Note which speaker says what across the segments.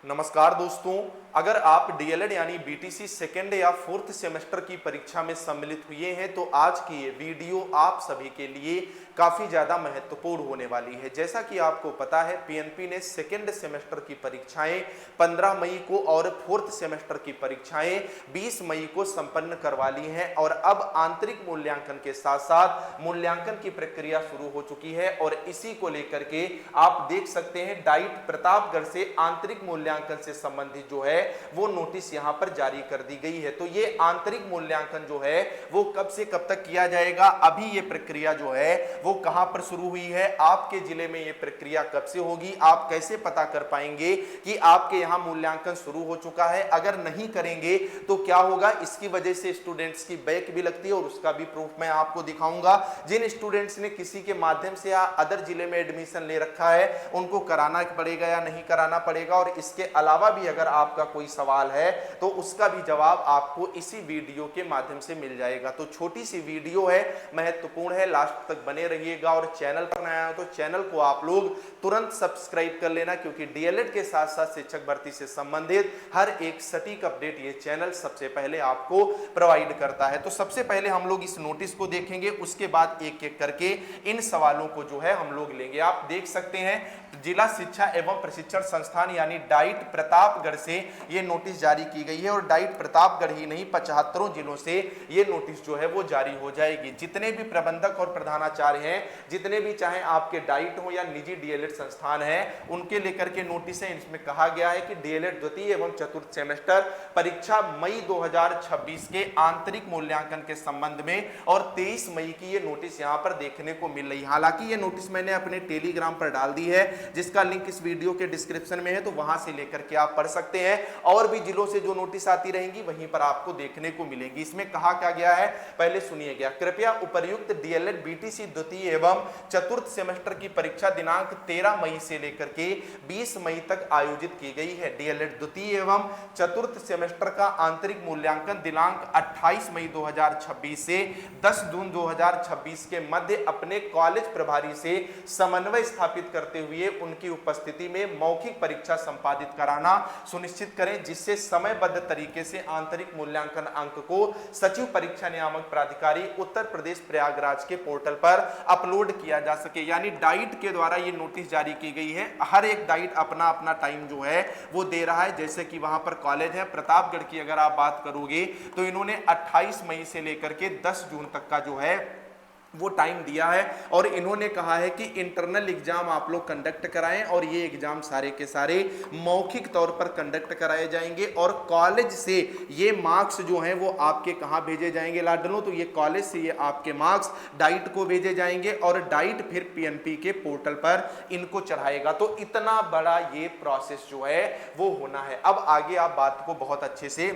Speaker 1: नमस्कार दोस्तों, अगर आप डीएलएड यानी बीटीसी सेकेंड या फोर्थ सेमेस्टर की परीक्षा में सम्मिलित हुए हैं तो आज की ये वीडियो आप सभी के लिए काफ़ी ज़्यादा महत्वपूर्ण होने वाली है। जैसा कि आपको पता है, पीएनपी ने सेकेंड सेमेस्टर की परीक्षाएं 15 मई को और फोर्थ सेमेस्टर की परीक्षाएं 20 मई को संपन्न करवा ली हैं और अब आंतरिक मूल्यांकन के साथ साथ मूल्यांकन की प्रक्रिया शुरू हो चुकी है और इसी को लेकर के आप देख सकते हैं डाइट प्रतापगढ़ से आंतरिक मूल्यांकन से संबंधित जो है वो नोटिस यहां पर जारी कर दी गई है। तो ये आंतरिक मूल्यांकन जो है वो कब से कब तक किया जाएगा, अभी ये प्रक्रिया जो है वो कहां पर शुरू हुई है, आपके जिले में ये प्रक्रिया कब से होगी, आप कैसे पता कर पाएंगे कि आपके यहां मूल्यांकन शुरू हो चुका है। अगर नहीं करेंगे तो क्या होगा, इसकी वजह से स्टूडेंट्स की बैक भी लगती है और उसका भी प्रूफ मैं आपको दिखाऊंगा। जिन स्टूडेंट्स ने किसी के माध्यम से या अदर जिले में एडमिशन ले रखा है उनको कराना पड़ेगा या नहीं कराना पड़ेगा, और इसके अलावा भी अगर आपका कोई सवाल है तो उसका भी जवाब आपको इसी वीडियो के माध्यम से मिल जाएगा। तो छोटी सी वीडियो है, महत्वपूर्ण है, लास्ट तक बने रहिएगा और चैनल पर नया हो तो चैनल को आप लोग तुरंत सब्सक्राइब कर लेना, क्योंकि डीएलएड के साथ साथ शिक्षक भर्ती से संबंधित हर एक सटीक अपडेट ये चैनल सबसे पहले आपको प्रोवाइड करता है। तो सबसे पहले हम लोग इस नोटिस को देखेंगे, उसके बाद एक एक करके इन सवालों को जो है हम लोग लेंगे। आप देख सकते हैं जिला शिक्षा एवं प्रशिक्षण संस्थान यानी डाइट प्रतापगढ़ से ये नोटिस जारी की गई है और डाइट प्रतापगढ़ ही नहीं 75 जिलों से ये नोटिस जो है वो जारी हो जाएगी। जितने भी प्रबंधक और प्रधानाचार्य हैं, जितने भी चाहे आपके डाइट हो या निजी डीएलएड संस्थान हैं, उनके लेकर के नोटिस है। इसमें कहा गया है कि डीएलएड द्वितीय एवं चतुर्थ सेमेस्टर परीक्षा मई 2026 के आंतरिक मूल्यांकन के संबंध में और 23 मई की ये नोटिस यहाँ पर देखने को मिल रही है। हालांकि ये नोटिस मैंने अपने टेलीग्राम पर डाल दी है, जिसका लिंक इस वीडियो के डिस्क्रिप्शन में है, तो वहां से लेकर के आप पढ़ सकते हैं। और भी जिलों से जो नोटिस आती रहेंगी वहीं पर आपको देखने को मिलेगी। इसमें कहा क्या गया है, पहले सुनिएगा। कृपया उपर्युक्त डीएलएड बीटीसी द्वितीय एवं चतुर्थ सेमेस्टर की परीक्षा दिनांक 13 मई से लेकर के 20 मई तक आयोजित की गई है। डीएलएड द्वितीय एवं चतुर्थ सेमेस्टर का आंतरिक मूल्यांकन दिनांक 28 मई 2026 से 10 जून 2026 के मध्य अपने कॉलेज प्रभारी से समन्वय स्थापित करते हुए उनकी उपस्थिति में मौखिक परीक्षा संपादित कराना सुनिश्चित करें, जिससे समयबद्ध तरीके से आंतरिक मूल्यांकन अंक को सचिव परीक्षा नियामक प्राधिकारी उत्तर प्रदेश प्रयागराज के पोर्टल पर अपलोड किया जा सके। यानी डाइट के द्वारा ये नोटिस जारी की गई है। हर एक डाइट अपना अपना टाइम जो है वो दे रहा है। जैसे कि वहां पर कॉलेज है प्रतापगढ़ की अगर आप बात करोगे तो इन्होंने 28 मई से लेकर के 10 जून तक का जो है वो टाइम दिया है और इन्होंने कहा है कि इंटरनल एग्जाम आप लोग कंडक्ट कराएं और ये एग्जाम सारे के सारे मौखिक तौर पर कंडक्ट कराए जाएंगे और कॉलेज से ये मार्क्स जो हैं वो आपके कहां भेजे जाएंगे लाडलों, तो ये कॉलेज से ये आपके मार्क्स डाइट को भेजे जाएंगे और डाइट फिर पीएनपी के पोर्टल पर इनको चढ़ाएगा। तो इतना बड़ा ये प्रोसेस जो है वो होना है। अब आगे आप बात को बहुत अच्छे से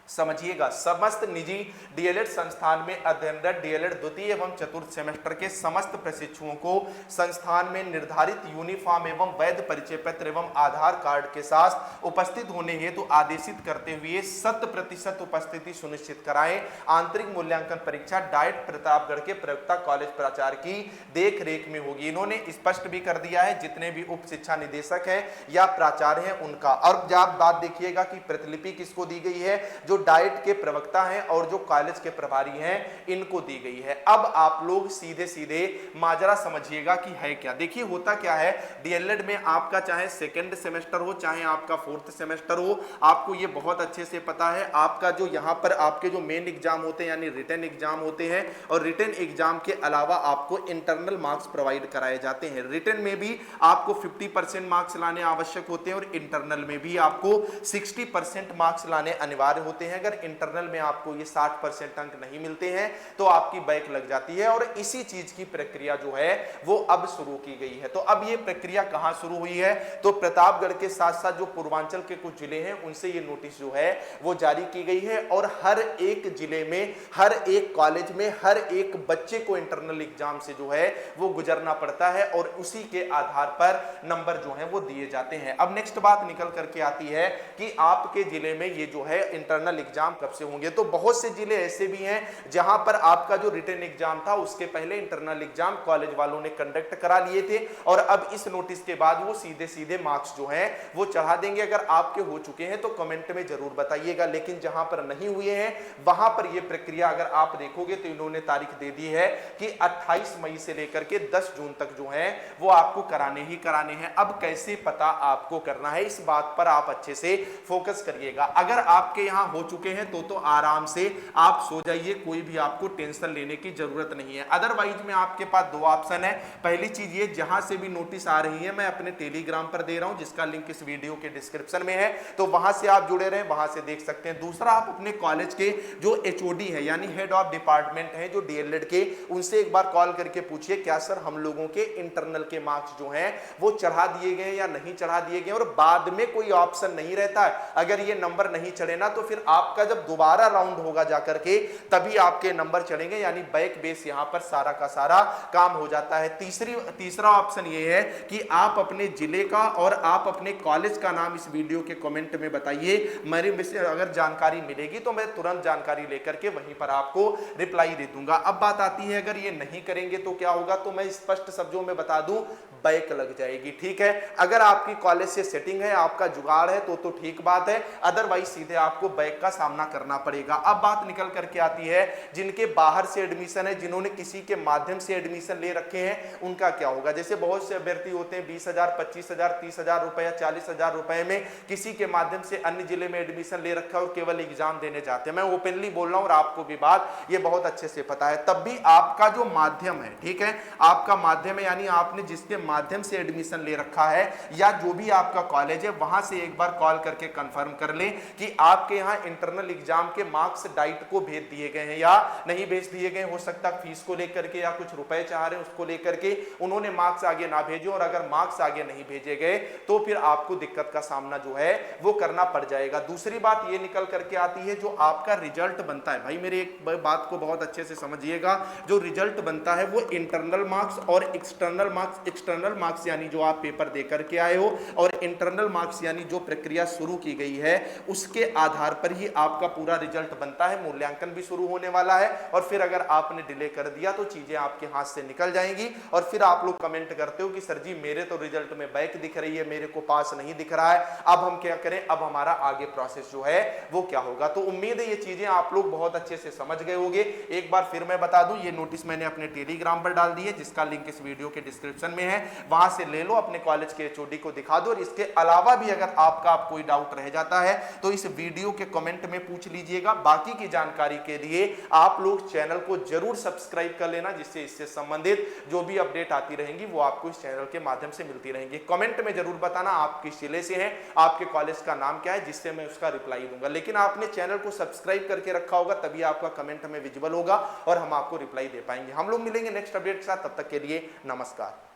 Speaker 1: समझिएगा। समस्त निजी डीएलएड संस्थान में अध्ययनरत डीएलएड द्वितीय एवं चतुर्थ सेमेस्टर के समस्त प्रशिक्षुओं को संस्थान में निर्धारित यूनिफॉर्म एवं वैध परिचय पत्र एवं आधार कार्ड के साथ उपस्थित होने हेतु तो आदेशित करते हुए 100% उपस्थिति सुनिश्चित कराएं। आंतरिक मूल्यांकन परीक्षा डाइट प्रतापगढ़ के प्रवक्ता कॉलेज प्राचार्य की देख रेख में होगी। इन्होंने स्पष्ट भी कर दिया है जितने भी उप शिक्षा निदेशक हैं या प्राचार्य हैं उनका। और आप बात देखिएगा कि प्रतिलिपि किसको दी गई है, जो डाइट के प्रवक्ता हैं और जो कॉलेज के प्रभारी हैं इनको दी गई है। अब आप लोग सीधे सीधे माजरा समझिएगा कि है क्या। देखिए होता क्या है, डीएलएड में आपका चाहे सेकंड सेमेस्टर हो चाहे आपका फोर्थ सेमेस्टर हो, आपको ये बहुत अच्छे से पता है। आपका जो यहाँ पर आपके जो मेन एग्जाम होते हैं यानी रिटन एग्जाम होते हैं और रिटन एग्जाम के अलावा आपको इंटरनल मार्क्स प्रोवाइड कराए जाते हैं। रिटन में भी आपको 50% मार्क्स लाने आवश्यक होते हैं और इंटरनल में भी आपको 60% मार्क्स लाने अनिवार्य होते हैं। अगर इंटरनल में आपको ये 60% अंक नहीं मिलते हैं तो आपकी बैक लग जाती है और इसी चीज की प्रक्रिया जो है वो अब शुरू की गई है। तो अब ये प्रक्रिया कहां शुरू हुई है, तो प्रतापगढ़ के साथ साथ जो पूर्वांचल के कुछ जिले हैं उनसे ये नोटिस जो है वो जारी की गई है और हर एक जिले में हर एक कॉलेज में हर एक बच्चे को इंटरनल एग्जाम से जो है वो गुजरना पड़ता है और उसी के आधार पर नंबर जो है वो दिए जाते हैं। अब नेक्स्ट बात निकल करके आती है कि आपके जिले में ये जो है इंटरनल इंटरनल एग्जाम कब से होंगे। तो बहुत से जिले ऐसे भी हैं जहां पर आपका जो रिटन एग्जाम था उसके पहले इंटरनल एग्जाम कॉलेज वालों ने कंडक्ट करा लिए थे और अब इस नोटिस के बाद वो सीधे सीधे मार्क्स जो हैं वो चढ़ा देंगे। अगर आपके हो चुके हैं तो कमेंट में जरूर बताइएगा, लेकिन जहां पर नहीं हुए हैं वहां पर ये प्रक्रिया अगर आप देखोगे तो इन्होंने तारीख दे दी है कि 28 मई से लेकर के 10 जून तक जो है वो आपको कराने ही कराने हैं। अब कैसे पता आपको करना है, इस बात पर आप अच्छे से फोकस करिएगा। अगर आपके यहां हो चुके हैं तो आराम से आप सो जाइए, कोई भी आपको टेंशन लेने की जरूरत नहीं है। अदरवाइज में आपके पास दो ऑप्शन है। पहली चीज ये, जहां से भी नोटिस आ रही है मैं अपने टेलीग्राम पर दे रहा हूं जिसका लिंक इस वीडियो के डिस्क्रिप्शन में है, तो वहां से आप जुड़े रहें, वहां से देख सकते हैं। दूसरा, आप अपने कॉलेज के जो एचओडी है यानी हेड ऑफ डिपार्टमेंट है जो डीएलएड के, उनसे एक बार कॉल करके पूछिए क्या सर हम लोगों के इंटरनल के मार्क्स जो हैं वो चढ़ा दिए गए या नहीं चढ़ा दिए गए। और बाद में कोई ऑप्शन नहीं रहता है, अगर ये नंबर नहीं चढ़े ना तो फिर आपका जब दोबारा राउंड होगा जाकर के तभी आपके नंबर चढ़ेंगे, यानी बैक बेस यहां पर सारा का सारा काम हो जाता है। तीसरा ऑप्शन ये है कि आप अपने जिले का और आप अपने कॉलेज का नाम इस वीडियो के कमेंट में बताइए, मेरे अगर जानकारी मिलेगी तो मैं तुरंत जानकारी लेकर के वहीं पर आपको रिप्लाई दे दूंगा। अब बात आती है अगर ये नहीं करेंगे तो क्या होगा, तो मैं स्पष्ट शब्दों में बता दूं, बैक लग जाएगी। ठीक है, अगर आपकी कॉलेज से सेटिंग है, आपका जुगाड़ है तो ठीक बात है, अदरवाइज सीधे आपको बैक का सामना करना पड़ेगा। अब बात निकल करके आती है जिनके बाहर से एडमिशन है, जिन्होंने किसी के माध्यम से एडमिशन ले रखे हैं, उनका क्या होगा। जैसे बहुत से अभ्यर्थी होते हैं 20,000, 25,000, 30,000 रुपए या 40,000 रुपए में किसी के माध्यम से अन्य जिले में एडमिशन ले रखा है और केवल एग्जाम देने जाते हैं। मैं ओपनली बोल रहा हूं और आपको भी बात ये बहुत अच्छे से पता है। तब भी आपका जो माध्यम है, ठीक है, आपका माध्यम है यानी आपने जिसके माध्यम से एडमिशन ले रखा है या जो भी आपका कॉलेज है, वहां से एक बार कॉल करके कंफर्म कर ले कि आपके यहां इंटरनल एग्जाम के मार्क्स डाइट को भेज दिए गए हैं या नहीं भेज दिए गए। हो सकता है फीस को लेकर के या कुछ रुपए चाह रहे हैं उसको लेकर के उन्होंने मार्क्स आगे ना भेजे, और अगर मार्क्स आगे नहीं भेजे गए तो फिर आपको दिक्कत का सामना जो है वो करना पड़ जाएगा। दूसरी बात ये निकल करके आती है जो आपका रिजल्ट बनता है, भाई मेरे एक बात को बहुत अच्छे से समझिएगा, जो रिजल्ट बनता है वो इंटरनल मार्क्स और एक्सटर्नल मार्क्स, एक्सटर्नल मार्क्स यानी जो आप पेपर दे करके आए हो, और इंटरनल मार्क्स यानी जो प्रक्रिया शुरू की गई है उसके आधार पर ही आपका पूरा रिजल्ट बनता है। मूल्यांकन भी शुरू होने वाला है और फिर अगर आपने डिले कर दिया तो चीजें आपके हाथ से निकल जाएंगी और फिर आप लोग कमेंट करते हो कि सर जी मेरे तो रिजल्ट में बैक दिख रही है, मेरे को पास नहीं दिख रहा है, अब हम क्या करें, अब हमारा आगे प्रोसेस जो है वो क्या होगा। तो उम्मीद है ये चीजें आप लोग बहुत अच्छे से समझ गए होंगे। एक बार फिर मैं बता दूं, ये नोटिस मैंने अपने टेलीग्राम पर डाल दी है जिसका लिंक इस वीडियो के डिस्क्रिप्शन में है, वहां से ले लो, अपने कॉलेज के एचओडी को दिखा दो। और इसके अलावा भी अगर आपका कोई डाउट रह जाता है तो इस वीडियो के कमेंट में पूछ लीजिएगा। बाकी की जानकारी के लिए आप लोग चैनल को जरूर सब्सक्राइब कर लेना, जिससे इससे संबंधित जो भी अपडेट आती रहेंगी वो आपको इस चैनल के माध्यम से मिलती रहेंगी। कमेंट में जरूर बताना आप किस जिले से हैं, आपके कॉलेज का नाम क्या है, जिससे मैं उसका रिप्लाई दूंगा। लेकिन आपने चैनल को सब्सक्राइब करके रखा होगा तभी आपका कमेंट हमें विजिबल होगा और हम आपको रिप्लाई दे पाएंगे। हम लोग मिलेंगे नेक्स्ट अपडेट के साथ, तब तक के लिए नमस्कार।